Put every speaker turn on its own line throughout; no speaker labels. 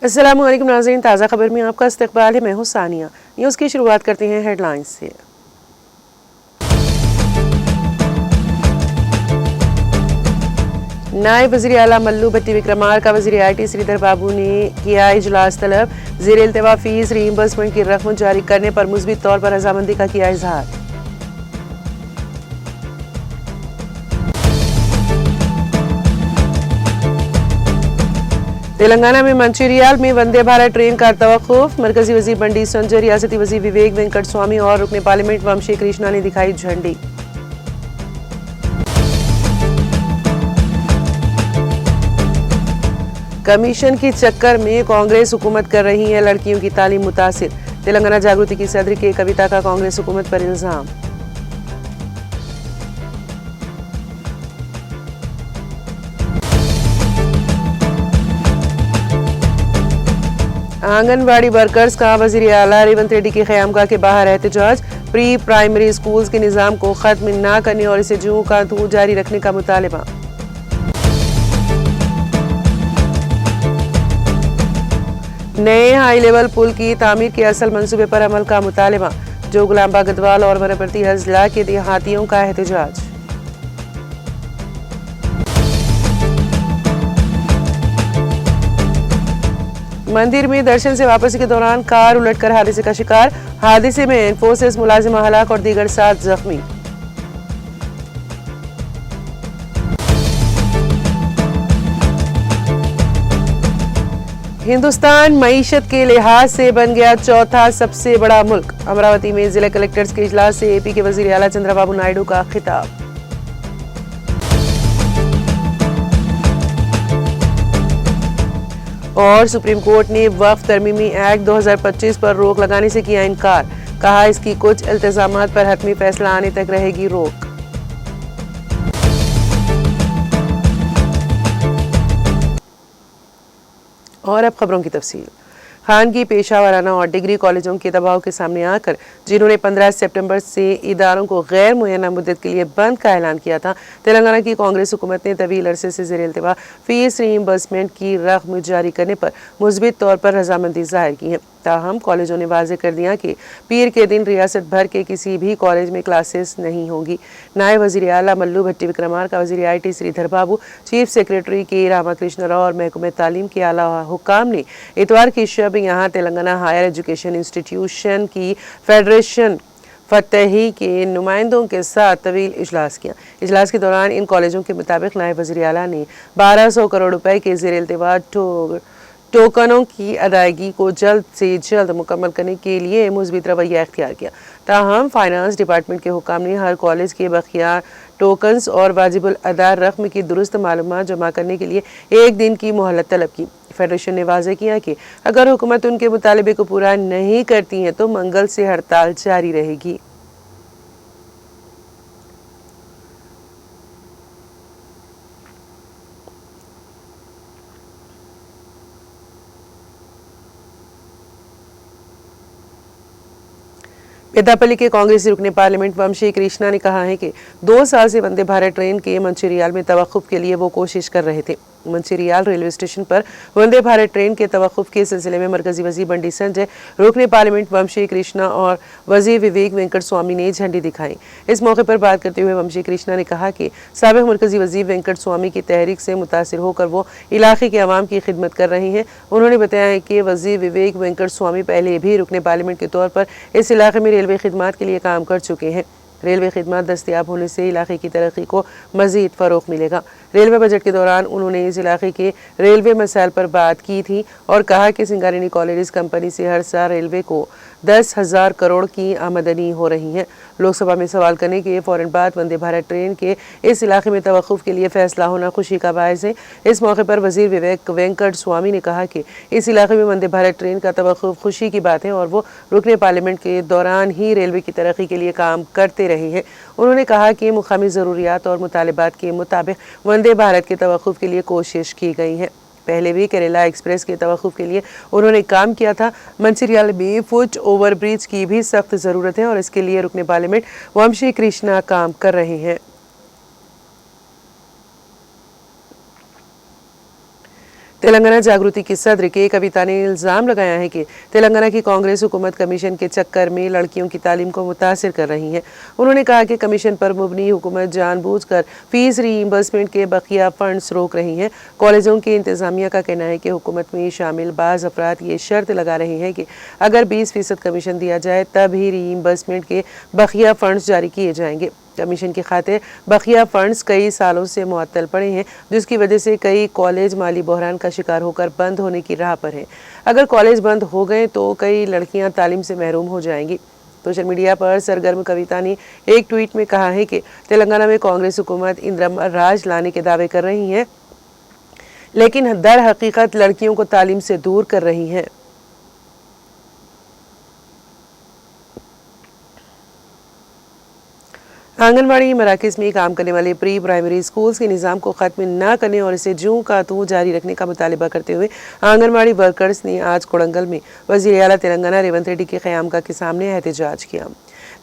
अस्सलाम वालेकुम नाज़रीन, ताज़ा खबर में आपका इस्तकबाल है। मैं हूँ सानिया। न्यूज़ की शुरुआत करते हैं हेडलाइंस से। नायब वज़ीर आला मल्लू भट्टी विक्रमार्का वज़ीर IT श्रीधर बाबू ने किया इजलास तलब। ज़ेर इल्तिवा फीस रीइंबर्समेंट की रकम जारी करने पर मुस्बित तौर पर रजामंदी का किया इजहार। तेलंगाना में मंचिरियाल में वंदे भारत ट्रेन का तवक्कुफ। मरकजी वजीर बंडी संजय, रियासती वजीर विवेक वेंकट स्वामी और रुकने पार्लियामेंट वंशी कृष्णा ने दिखाई झंडी। कमीशन की चक्कर में कांग्रेस हुकूमत कर रही है लड़कियों की तालीम मुतासिर। तेलंगाना जागृति की सदर के कविता का कांग्रेस हुकूमत पर इल्जाम। आंगनवाड़ी वर्कर्स का वजीर आला रेवंत रेड्डी के क़यामगाह के बाहर एहतजाज। प्री प्राइमरी स्कूल्स के निज़ाम को ख़त्म न करने और इसे जूं का तू जारी रखने का मुतालबा। नए हाई लेवल पुल की तामीर के असल मंसूबे पर अमल का मुतालबा। जो गुलाम गदवाल और वनप्रति अजला के देहातियों का एहतजाज। मंदिर में दर्शन से वापसी के दौरान कार उलटकर हादसे का शिकार। हादसे में इंफोसिस मुलाजिम हलाक और दीगर 7 जख्मी। हिंदुस्तान मईशत के लिहाज से बन गया चौथा सबसे बड़ा मुल्क। अमरावती में जिला कलेक्टर्स के इजलास से AP के वजीर आला चंद्रबाबू नायडू का खिताब। और सुप्रीम कोर्ट ने वक्फ तरमीमी एक्ट 2025 पर रोक लगाने से किया इनकार। कहा इसकी कुछ इल्तिजामात पर हतमी फैसला आने तक रहेगी रोक। और अब खबरों की तफसील। खानगी, पेशा वाराना और डिग्री कॉलेजों के दबाव के सामने आकर जिन्होंने 15 सितंबर से इदारों को गैर मुय्यना मुद्दत के लिए बंद का ऐलान किया था, तेलंगाना की कांग्रेस हुकूमत ने तवील अरसे से ज़ेर इल्तिवा फीस रीइंबर्समेंट की रकम जारी करने पर मुस्बित तौर पर रजामंदी जाहिर की है। ताहम कॉलेजों ने वाज़ेह कर दिया कि पीर के दिन रियासत भर के किसी भी कॉलेज में क्लासेस नहीं होंगी। नायब वज़ीर आला मल्लू भट्टी विक्रमार्का, वज़ीर IT Sridhar Babu, chief secretary K Ramakrishna Rao और महकमे तालीम के आला हुकाम ने इतवार की शब यहाँ तेलंगाना हायर एजुकेशन इंस्टीट्यूशन की फेडरेशन फतेही के नुमाइंदों के साथ तवील इजलास किया। इजलास के दौरान इन कॉलेजों के मुताबिक नायब वज़ीर आला ने 1200 करोड़ रुपए के ज़ेर इल्तिवा टोकनों की अदायगी को जल्द से जल्द मुकम्मल करने के लिए मुस्बित रवैया इख्तियार किया। ताहम फाइनेंस डिपार्टमेंट के हुकाम ने हर कॉलेज के बखियार टोकन्स और वाजिबुल अदा रकम की दुरुस्त मालूमात जमा करने के लिए 1 दिन की मोहलत तलब की। फेडरेशन ने वाज़ेह किया कि अगर हुकूमत उनके मुतालबे को पूरा नहीं करती है तो मंगल से हड़ताल जारी रहेगी। पेद्दापल्ली के कांग्रेसी रुकने पार्लियामेंट वंशी कृष्णा ने कहा है कि 2 साल से वंदे भारत ट्रेन के मंचिरियाल में तवक्कुफ के लिए वो कोशिश कर रहे थे। मंचिरियाल रेलवे स्टेशन पर वंदे भारत ट्रेन के तवक्कुफ के सिलसिले में मरकजी वजीर बंडी संजय, रुकने पार्लियामेंट वंशी कृष्णा और वजीर विवेक वेंकट स्वामी ने झंडी दिखाई। इस मौके पर बात करते हुए वंशी कृष्णा ने कहा कि साबिक मरकजी वजीर वेंकट स्वामी की तहरीक से मुतासिर होकर वो इलाके के अवाम की खिदमत कर रहे हैं। उन्होंने बताया कि वजीर विवेक वेंकट स्वामी पहले भी रुकने पार्लियामेंट के तौर पर इस इलाके में रेलवे खिदमत के लिए काम कर चुके हैं। रेलवे खिदमत दस्तियाब होने से इलाके की तरक्की को मजीद फ़रोग़ मिलेगा। रेलवे बजट के दौरान उन्होंने इस इलाके के रेलवे मसाइल पर बात की थी और कहा कि सिंगारेड्डी कॉलेज कंपनी से हर साल रेलवे को 10,000 करोड़ की आमदनी हो रही है। लोकसभा में सवाल करने के फ़ौरन बाद वंदे भारत ट्रेन के इस इलाके में तवक्कुफ के लिए फैसला होना खुशी का बायस है। इस मौके पर वजीर विवेक वेंकट स्वामी ने कहा कि इस इलाके में वंदे भारत ट्रेन का तवक्कुफ खुशी की बात है और वो रुकने पार्लियामेंट के दौरान ही रेलवे की तरक्की के लिए काम करते रहे हैं। उन्होंने कहा कि मुकामी ज़रूरियात और मुतालबात के मुताबिक वंदे भारत के तवक्कुफ के लिए कोशिश की गई है। पहले भी केरला एक्सप्रेस के तवक्कुफ के लिए उन्होंने काम किया था। मंचिरियाल में फुट ओवर ब्रिज की भी सख्त ज़रूरत है और इसके लिए रुकने पार्लियामेंट वंशी कृष्णा काम कर रहे हैं। तेलंगाना जागृति की सदर के कविता ने इल्जाम लगाया है कि तेलंगाना की कांग्रेस हुकूमत कमीशन के चक्कर में लड़कियों की तालीम को मुतासिर कर रही है। उन्होंने कहा कि कमीशन पर मुबनी हुकूमत जानबूझकर फीस रीइंबर्समेंट के बकिया फंड्स रोक रही है। कॉलेजों की इंतजामिया का कहना है कि हुकूमत में शामिल बाज अफराद ये शर्त लगा रहे हैं कि अगर 20% कमीशन दिया जाए तब ही रीइंबर्समेंट के बकिया फंड्स जारी किए जाएंगे। कमीशन की खातिर बकिया फंड्स कई सालों से मुअत्तल पड़े हैं, जिसकी वजह से कई कॉलेज माली बहरान का शिकार होकर बंद होने की राह पर हैं। अगर कॉलेज बंद हो गए तो कई लड़कियां तालीम से महरूम हो जाएंगी। सोशल मीडिया पर सरगर्म कविता ने एक ट्वीट में कहा है कि तेलंगाना में कांग्रेस हुकूमत इंदिरा राज लाने के दावे कर रही है, लेकिन दर हकीकत लड़कियों को तालीम से दूर कर रही है। आंगनबाड़ी मराकज़ में काम करने वाले प्री प्राइमरी स्कूल्स के निज़ाम को ख़त्म न करने और इसे जूं का तूं जारी रखने का मुतालिबा करते हुए आंगनबाड़ी वर्कर्स ने आज कोडंगल में वज़ीर आला तेलंगाना रेवंत रेड्डी के क़यामगाह के सामने एहतजाज किया।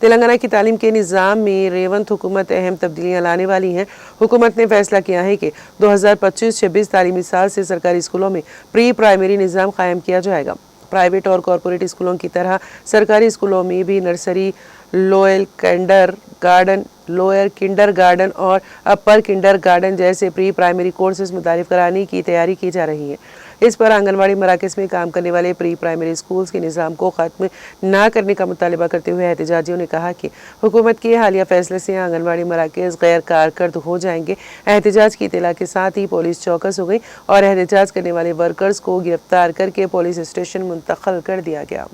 तेलंगाना की तालीम के निज़ाम में रेवंत हुकूमत अहम तब्दीलियाँ लाने वाली हैं। हुकूमत ने फैसला किया है कि 2025-26 तालीमी साल से सरकारी स्कूलों में प्री प्राइमरी निज़ाम कायम किया जाएगा। प्राइवेट और कॉरपोरेट स्कूलों की तरह सरकारी स्कूलों में भी नर्सरी, लोअर किंडर गार्डन और अपर किंडर गार्डन जैसे प्री प्राइमरी कोर्सेज मुतारिफ कराने की तैयारी की जा रही है। इस पर आंगनबाड़ी मराकज़ में काम करने वाले प्री प्राइमरी स्कूल्स के निज़ाम को ख़त्म न करने का मुतालिबा करते हुए एहतजाजियों ने कहा कि हुकूमत के हालिया फैसले से आंगनबाड़ी मराकज़ गैर कारकर्द हो जाएंगे। एहतजाज की इत्तला के साथ ही पुलिस चौकस हो गई और एहतजाज करने वाले वर्कर्स को गिरफ्तार करके पुलिस स्टेशन मुंतकिल कर दिया गया।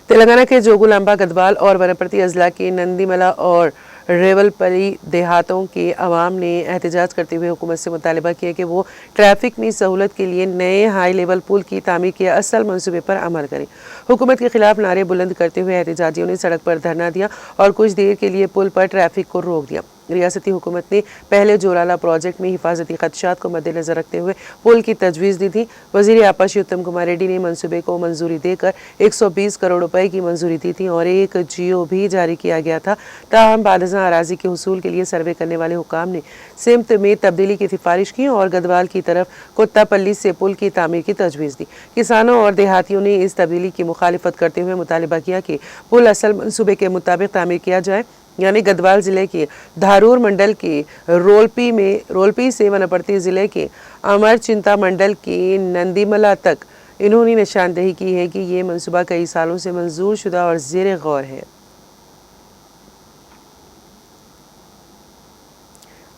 तेलंगाना के जोगुलांबा, गदवाल और वनपर्ती अजला के नंदीमला और रेवलपली देहातों के अवाम ने एहतजाज करते हुए हुकूमत से मुतालिबा किया कि वो ट्रैफिक में सहूलत के लिए नए हाई लेवल पुल की तामीर के असल मंसूबे पर अमल करें। हुकूमत के खिलाफ नारे बुलंद करते हुए एहतजाजियों ने सड़क पर धरना दिया और कुछ देर के लिए पुल पर ट्रैफिक को रोक दिया। रियासती हुकूमत ने पहले जोराला प्रोजेक्ट में हिफाजती खदशात को मद्देनजर रखते हुए पुल की तजवीज़ दी थी। वज़ीर आपाशी उत्तम कुमार रेड्डी ने मंसूबे को मंजूरी देकर 120 करोड़ रुपए की मंजूरी दी थी और एक GO भी जारी किया गया था। ताहम बादशाह अराजी के हुसूल के लिए सर्वे करने वाले हुकाम ने सिमत में तब्दीली की सिफारिश की और गदवाल की तरफ कुत्तापल्ली से पुल की तामीर की तजवीज़ दी। किसानों और देहातियों ने इस तब्दीली की मुखालिफत करते हुए मुतालिबा किया कि पुल असल मंसूबे के मुताबिक तामीर किया जाए, यानी गदवाल ज़िले के धारूर मंडल के रोलपी से वनपर्ती ज़िले के अमर चिंता मंडल के नंदीमला तक इन्होंने निशानदेही की है कि ये मंसूबा कई सालों से मंजूर शुदा और ज़ेर गौर है।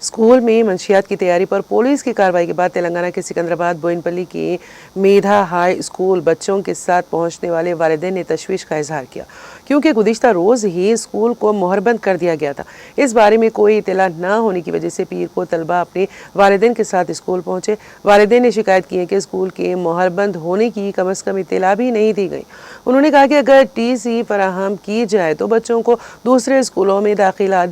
स्कूल में मंशियात की तैयारी पर पुलिस की कार्रवाई के बाद तेलंगाना के सिकंदराबाद बोइनपल्ली के मेधा हाई स्कूल बच्चों के साथ पहुंचने वाले वालिदैन ने तशवीश का इजहार किया, क्योंकि गुज़िश्ता रोज़ ही स्कूल को मोहरबंद कर दिया गया था। इस बारे में कोई इत्तला न होने की वजह से पीर को तलबा अपने वालिदैन के साथ स्कूल पहुंचे। वालिदैन ने शिकायत की है कि स्कूल के मोहरबंद होने की कम अज़ कम इत्तला भी नहीं दी गई। उन्होंने कहा कि अगर TC फराहम की जाए तो बच्चों को दूसरे स्कूलों में दाखिला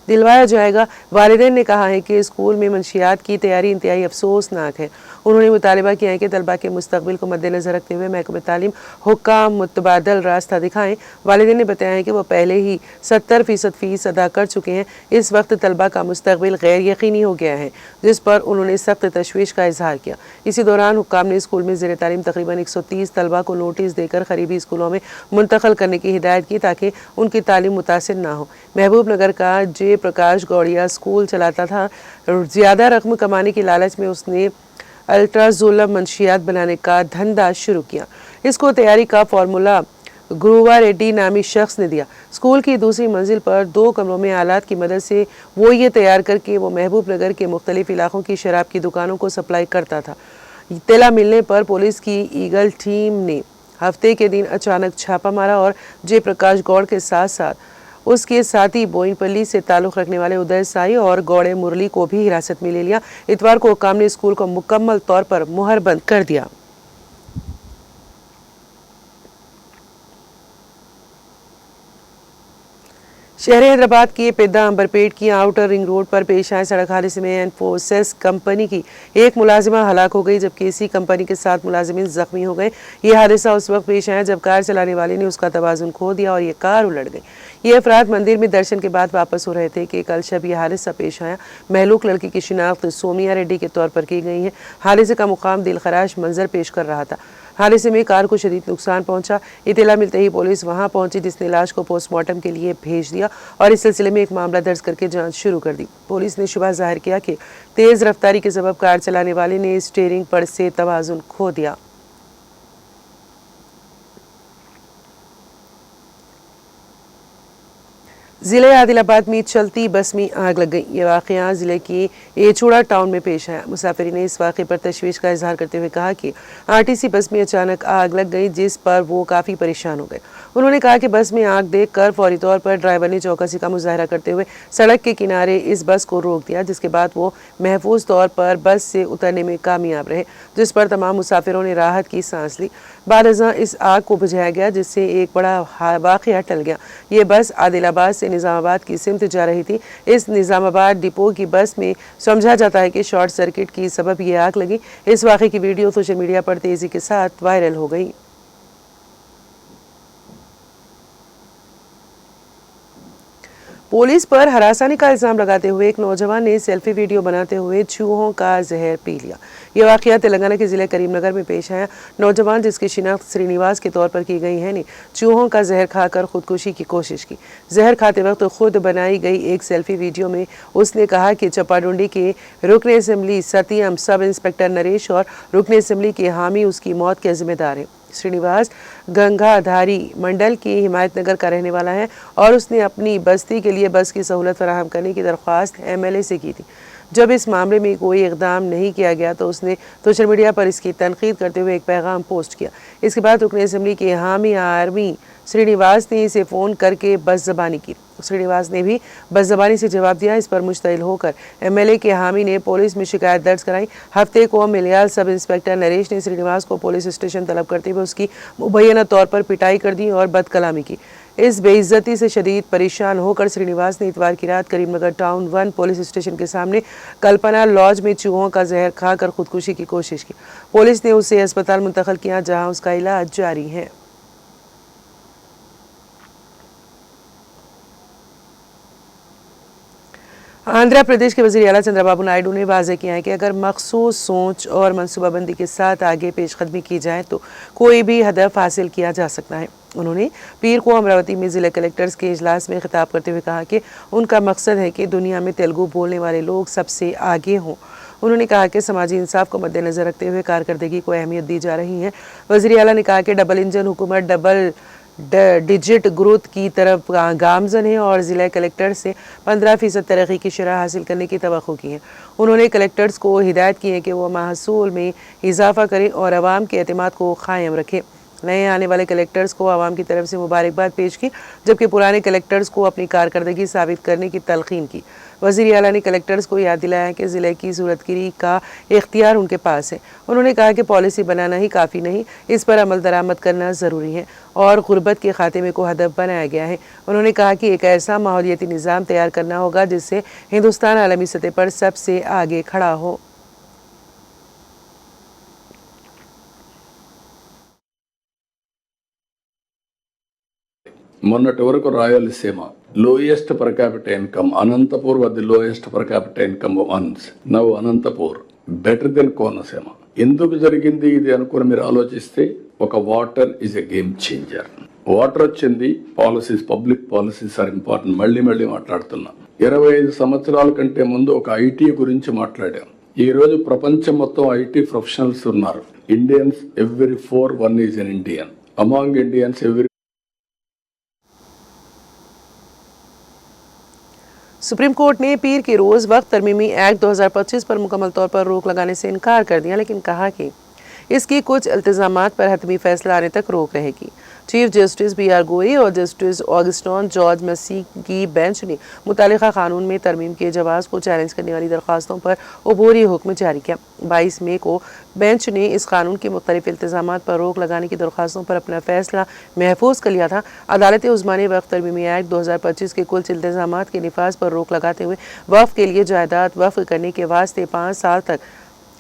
दिलवाया जाएगा। वालिदैन ने कहा है कि स्कूल में मंशियात की तैयारी इंतहाई अफसोसनाक है। उन्होंने मुतालिबा किया है कि तलबा के मुस्तकबिल को मद्देनजर रखते हुए महकमा तालीम हुक्काम मुतबादल रास्ता दिखाएं। वालिदैन ने बताया है कि वो पहले ही 70% फ़ीस अदा कर चुके हैं। इस वक्त तलबा का मुस्तकबिल गैर यकीनी हो गया है, जिस पर उन्होंने सख्त तशवीश का इजहार किया। इसी दौरान हुक्काम ने स्कूल में ज़ेर तालीम तकरीबन 130 तलबा को नोटिस देकर करीबी स्कूलों में मुंतकिल करने की हिदायत की ताकि उनकी तालीम मुतासिर ना हो। महबूब नगर का जे प्रकाश गौड़िया स्कूल चलाता था। ज़्यादा रकम कमाने की लालच में उसने अल्ट्राजोलम मंशियात बनाने का धंधा शुरू किया। इसको तैयारी का फार्मूला गुरुवा रेड्डी नामी शख्स ने दिया। स्कूल की दूसरी मंजिल पर 2 कमरों में आलात की मदद से वो ये तैयार करके वो महबूब नगर के मुख्तलिफ इलाकों की शराब की दुकानों को सप्लाई करता था। इत्तला मिलने पर पुलिस की ईगल टीम ने हफ्ते के दिन अचानक छापा मारा और जय प्रकाश गौड़ के साथ साथ उसके साथी बोइनपल्ली से ताल्लुक़ रखने वाले उदय साई और गौड़े मुरली को भी हिरासत में ले लिया। इतवार को हुक्काम ने स्कूल को मुकम्मल तौर पर मुहरबंद कर दिया। शहर हैदराबाद के पेद्दा अंबरपेट की आउटर रिंग रोड पर पेश आए सड़क हादसे में इन्फोसिस कंपनी की एक मुलाजिमा हलाक हो गई, जबकि इसी कंपनी के 7 मुलाजिमीन जख्मी हो गए। ये हादसा उस वक्त पेश आया जब कार चलाने वाले ने उसका तवाजुन खो दिया और ये कार उलट गई। ये अफराद मंदिर में दर्शन के बाद वापस हो रहे थे कि कल शब यह हादसा पेश आया। महलूक लड़की की शिनाख्त सोमिया रेड्डी के तौर पर की गई है। हादसे का मुकाम दिलखराश मंजर पेश कर रहा था। हादसे में कार को शदीद नुकसान पहुंचा। इत्तला मिलते ही पुलिस वहां पहुंची, जिसने लाश को पोस्टमार्टम के लिए भेज दिया और इस सिलसिले में एक मामला दर्ज करके जांच शुरू कर दी। पुलिस ने शुबा जाहिर किया कि तेज रफ्तारी के सबब कार चलाने वाले ने स्टीयरिंग पर से तवाजुन खो दिया। ज़िले आदिलाबाद में चलती बस में आग लग गई। ये वाक़या ज़िले की एचूड़ा टाउन में पेश आया। मुसाफिर ने इस वाक़े पर तशवीश का इजहार करते हुए कहा कि आरटीसी बस में अचानक आग लग गई, जिस पर वो काफ़ी परेशान हो गए। उन्होंने कहा कि बस में आग देखकर फौरी तौर पर ड्राइवर ने चौकसी का मुजाहरा करते हुए सड़क के किनारे इस बस को रोक दिया, जिसके बाद वो महफूज तौर पर बस से उतरने में कामयाब रहे, जिस पर तमाम मुसाफिरों ने राहत की सांस ली। बादअज़ां इस आग को बुझाया गया, जिससे एक बड़ा वाक़या टल गया। ये बस आदिलाबाद से निज़ामाबाद की सिमत जा रही थी। इस निज़ामाबाद डिपो की बस में समझा जाता है कि शॉर्ट सर्किट की सबब ये आग लगी। इस वाक़े की वीडियो सोशल मीडिया पर तेज़ी के साथ वायरल हो गई। पुलिस पर हरासानी का इल्जाम लगाते हुए एक नौजवान ने सेल्फी वीडियो बनाते हुए चूहों का जहर पी लिया। यह वाक़या तेलंगाना के ज़िले करीमनगर में पेश आया। नौजवान, जिसकी शिनाख्त श्रीनिवास के तौर पर की गई है, ने चूहों का जहर खाकर खुदकुशी की कोशिश की। जहर खाते वक्त खुद बनाई गई एक सेल्फी वीडियो में उसने कहा कि चपाडुंडी के रुकन असम्बली सत्यम, सब इंस्पेक्टर नरेश और रुकन असम्बली के हामी उसकी मौत के जिम्मेदार हैं। श्रीनिवास गंगाधारी मंडल की हिमायतनगर का रहने वाला है और उसने अपनी बस्ती के लिए बस की सहूलत फराहम करने की दरख्वास्त एमएलए से की थी। जब इस मामले में कोई इकदाम नहीं किया गया तो उसने सोशल मीडिया पर इसकी तनकीद करते हुए एक पैगाम पोस्ट किया। इसके बाद रुकन असम्बली के हामी आर्मी श्रीनिवास ने इसे फ़ोन करके बस ज़बानी की। श्रीनिवास ने भी बस ज़बानी से जवाब दिया। इस पर मुश्तइल होकर एमएलए के हामी ने पुलिस में शिकायत दर्ज कराई। हफ्ते को मिलियाल सब इंस्पेक्टर नरेश ने श्रीनिवास को पुलिस स्टेशन तलब करते हुए उसकी मुबैना तौर पर पिटाई कर दी और बदकलामी की। इस बेइज्जती से शदीद परेशान होकर श्रीनिवास ने इतवार की रात करीमनगर टाउन 1 पुलिस स्टेशन के सामने कल्पना लॉज में चूहों का जहर खाकर खुदकुशी की कोशिश की। पुलिस ने उसे अस्पताल मुंतकिल किया, जहां उसका इलाज जारी है। आंध्र प्रदेश के वज़ीर आला चंद्रबाबू नायडू ने वाज़ेह किया है कि अगर मखसूस सोच और मनसूबाबंदी के साथ आगे पेशकदमी की जाए तो कोई भी हदफ हासिल किया जा सकता है। उन्होंने पीर को अमरावती में ज़िला कलेक्टर्स के इजलास में खिताब करते हुए कहा कि उनका मकसद है कि दुनिया में तेलुगु बोलने वाले लोग सबसे आगे हों। उन्होंने कहा कि समाजी इंसाफ को मद्देनज़र रखते हुए कारकर्दगी को अहमियत दी जा रही है। वज़ीर आला ने कहा कि डबल इंजन हुकूमत डबल डिजिट ग्रोथ की तरफ गामजन है और ज़िला कलेक्टर से 15% तरक्की की शरह हासिल करने की तवक्को की है। उन्होंने कलेक्टर्स को हिदायत की है कि वो महसूल में इजाफा करें और आवाम के एतमाद को कायम रखें। नए आने वाले कलेक्टर्स को आवाम की तरफ से मुबारकबाद पेश की, जबकि पुराने कलेक्टर्स को अपनी कारकर्दगी साबित करने की तलकीन की। वज़ीर आला ने कलेक्टर्स को याद दिलाया कि ज़िले की सूरतगिरी का इख्तियार उनके पास है। उन्होंने कहा कि पॉलिसी बनाना ही काफ़ी नहीं, इस पर अमल दरामद करना ज़रूरी है और गुर्बत के खात्मे को हदफ बनाया गया है। उन्होंने कहा कि एक ऐसा माहौलियाती निज़ाम तैयार करना होगा जिससे हिंदुस्तान आलमी सतह पर सबसे आगे खड़ा हो।
మొన్నటి వరకు Rayalaseema lowest per capita income, Anantapur was the lowest per capita income once. Now Anantapur better than Konaseema. ఎందుకు జరిగింది ఇది అనుకుని మీరు ఆలోచిస్తే ఒక water is a game changer. Water వచ్చింది, policies, public policies are important. మళ్ళీ మాట్లాడుతున్నా. 25 సంవత్సరాల కంటే ముందు ఒక ఐటీ గురించి మాట్లాడాం. ఈ రోజు ప్రపంచం మొత్తం ఐటీ ప్రొఫెషనల్స్ ఉన్నారు. Indians every 4 1 is an Indian. Among Indians every
Supreme Court ने पीर के रोज़ वक्त तरमीमी एक्ट 2025 पर मुकम्मल तौर पर रोक लगाने से इनकार कर दिया, लेकिन कहा कि इसकी कुछ इल्तिज़ामात पर हतमी फैसला आने तक रोक रहेगी। Chief justice B.R. गोई और जस्टिस ऑगस्टन जॉर्ज मसी की बेंच ने मुतालिका कानून में तरमीम के जवाज़ को चैलेंज करने वाली दरख्वास्तों पर अबूरी हुक्म जारी किया। 22 मई को बेंच ने इस कानून के मुख्तलिफ इल्तिज़ामात पर रोक लगाने की दरख्वास्तों पर अपना फैसला महफूज कर लिया था। अदालत उज़्मा ने वक्फ तरमीमी एक्ट 2025 के कुल इल्तिज़ामात के निफाज पर रोक लगाते हुए वक्फ के लिए जायदाद वक्फ करने के वास्ते 5 साल तक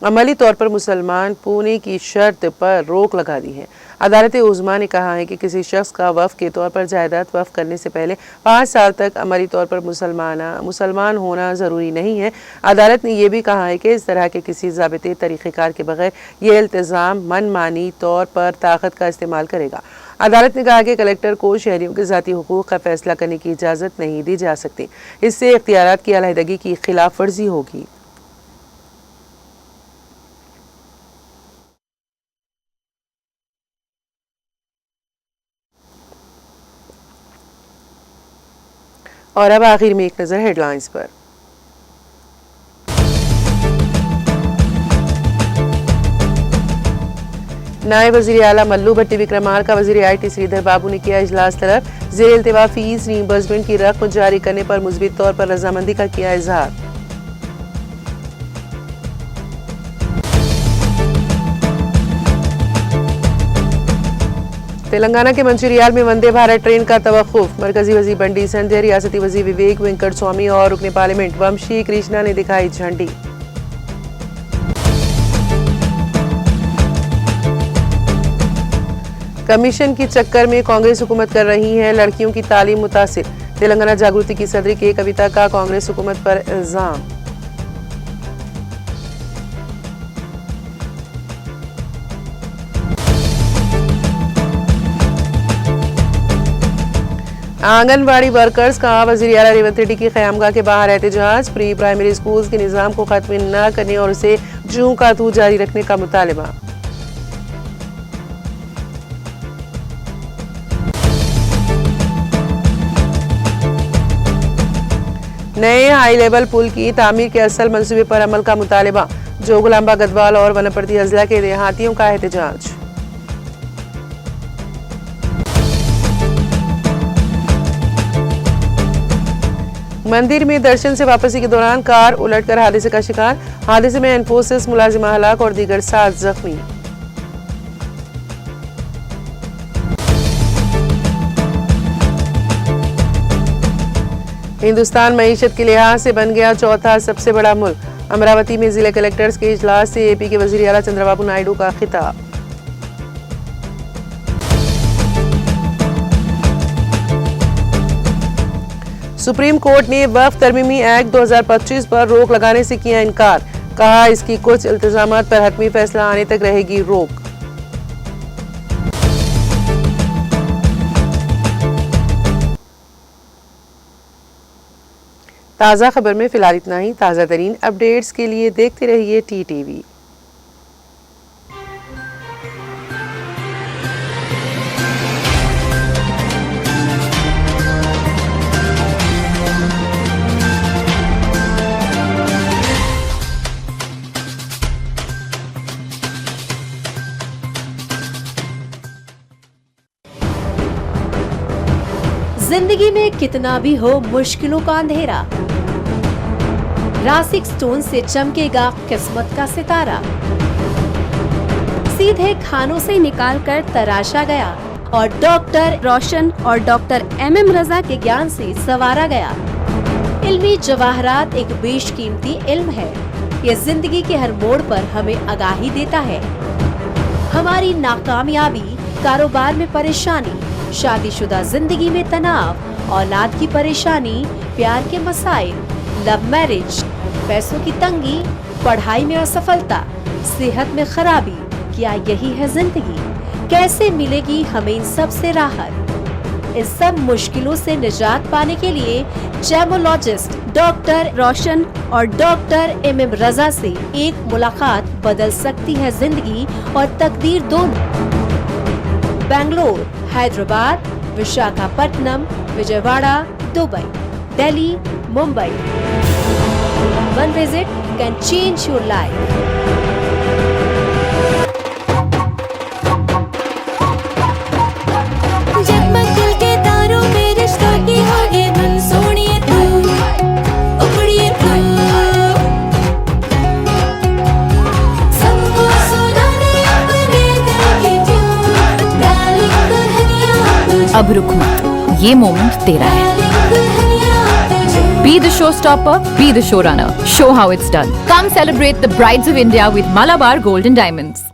अमली तौर पर मुसलमान होने की शर्त पर रोक लगा दी है। अदालत उज़्मा ने कहा है कि किसी शख्स का वक्फ के तौर पर जायदाद वक्फ करने से पहले 5 साल तक अमली तौर पर मुसलमान होना ज़रूरी नहीं है। अदालत ने यह भी कहा है कि इस तरह के किसी ज़ाबिते तरीक़ेकार के बगैर ये इल्तिज़ाम मनमानी तौर पर ताकत का इस्तेमाल करेगा। अदालत ने कहा कि कलेक्टर को शहरियों के ज़ाती हुकूक़ का फैसला करने की इजाज़त नहीं दी जा सकती। इससे इख्तियारात की अलहदगी की खिलाफ वर्जी होगी। और अब आखिर में एक नज़र हेडलाइंस पर। नायब वज़ीर आला मल्लू भट्टी विक्रमार्का वज़ीर IT श्रीधर बाबू ने किया इजलास तलब। ज़ेर इल्तिवा फीस रीइंबर्समेंट की रकम जारी करने पर मुस्बित तौर पर रजामंदी का किया इजहार। तेलंगाना के मंचिरियाल में वंदे भारत ट्रेन का तवक्कुफ। मरकजी वज़ीर बंडी संजय, रियासती वज़ीर विवेक वेंकट स्वामी और रुकने पार्लियामेंट वंशी कृष्णा ने दिखाई झंडी। कमीशन की चक्कर में कांग्रेस हुकूमत कर रही है लड़कियों की तालीम मुतासिर। तेलंगाना जागृति की सदरी के कविता का कांग्रेस हुकूमत पर इल्जाम। आंगनबाड़ी वर्कर्स का वज़ीर आला रेवंत रेड्डी की क़यामगाह के बाहर एहतजाज। प्री प्राइमरी स्कूल्स के निज़ाम को खत्म न करने और उसे जूं का तू जारी रखने का मुतालबा। नए हाई लेवल पुल की तामीर के असल मंसूबे पर अमल का मुतालबा। जोगलांबा गदवाल और वनप्रति अजला के देहातियों का एहतजाज। मंदिर में दर्शन से वापसी के दौरान कार उलटकर हादसे का शिकार। हादसे में इन्फोसिस मुलाजिमा हलाक और दीगर 7 जख्मी। हिंदुस्तान मईशत के लिहाज से बन गया चौथा सबसे बड़ा मुल्क। अमरावती में जिला कलेक्टर्स के इजलास से AP के वज़ीर आला चंद्रबाबू नायडू का खिताब। सुप्रीम कोर्ट ने वक्फ तरमीमी एक्ट 2025 पर रोक लगाने से किया इनकार। कहा इसकी कुछ इल्तिजामात पर हतमी फैसला आने तक रहेगी रोक। ताज़ा खबर में फिलहाल इतना ही। ताज़ा तरीन अपडेट्स के लिए देखते रहिए TTV।
जिंदगी में कितना भी हो मुश्किलों का अंधेरा, रासिक स्टोन से चमकेगा किस्मत का सितारा। सीधे खानों से निकालकर तराशा गया और डॉक्टर रोशन और डॉक्टर MM रजा के ज्ञान से संवारा गया। इल्मी जवाहरात एक बेशकीमती इल्म है। ये जिंदगी के हर मोड़ पर हमें आगाही देता है। हमारी नाकामयाबी, कारोबार में परेशानी, शादीशुदा जिंदगी में तनाव, औलाद की परेशानी, प्यार के मसाइल, लव मैरिज, पैसों की तंगी, पढ़ाई में असफलता, सेहत में खराबी, क्या यही है जिंदगी? कैसे मिलेगी हमें इन सब से राहत? इन सब मुश्किलों से निजात पाने के लिए जेमोलॉजिस्ट डॉक्टर रोशन और डॉक्टर MM रजा से एक मुलाकात बदल सकती है जिंदगी और तकदीर दोनों। Bangalore, Hyderabad, Visakhapatnam, Vijayawada, Dubai, Delhi, Mumbai. One visit can change your life.
अब रुक मत, ये मोमेंट तेरा है। Be the showstopper, be the showrunner. Show how it's done. Come celebrate the Brides of India with Malabar Gold and Diamonds.